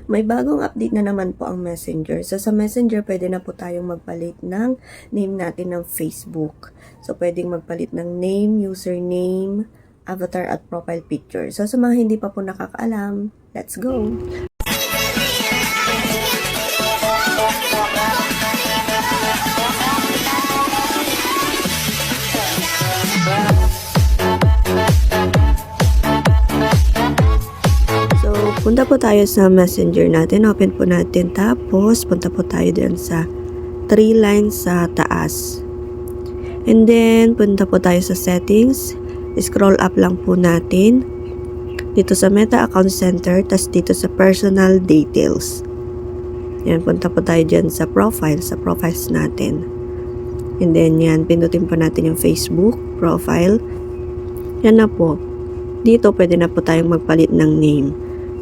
May bagong update na naman po ang Messenger. So, sa Messenger, pwede na po tayong magpalit ng name natin ng Facebook. So, pwedeng magpalit ng name, username, avatar, at profile picture. So, sa mga hindi pa po nakakaalam, let's go! Punta po tayo sa Messenger natin. Open po natin. Tapos, punta po tayo dyan sa 3 lines sa taas. And then, punta po tayo sa settings. Scroll up lang po natin. Dito sa Meta Account Center. Tapos dito sa Personal Details. Yan, punta po tayo dyan sa profile. Sa profiles natin. And then, yan, pindutin po natin yung Facebook profile. Yan na po. Dito, pwede na po tayong magpalit ng name.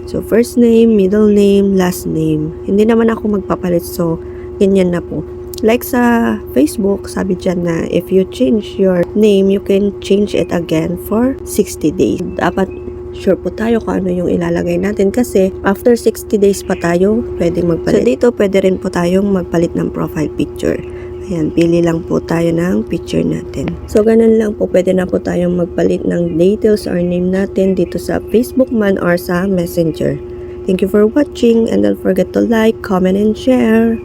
So, first name, middle name, last name. Hindi naman ako magpapalit. So, ganyan na po. Like sa Facebook, sabi dyan na if you change your name, you can change it again for 60 days. Dapat sure po tayo kung ano yung ilalagay natin kasi after 60 days pa tayo pwedeng magpalit. So, dito pwede rin po tayong magpalit ng profile picture. Ayan, pili lang po tayo ng picture natin. So, ganun lang po. Pwede na po tayong magpalit ng details or name natin dito sa Facebook man or sa Messenger. Thank you for watching and don't forget to like, comment, and share.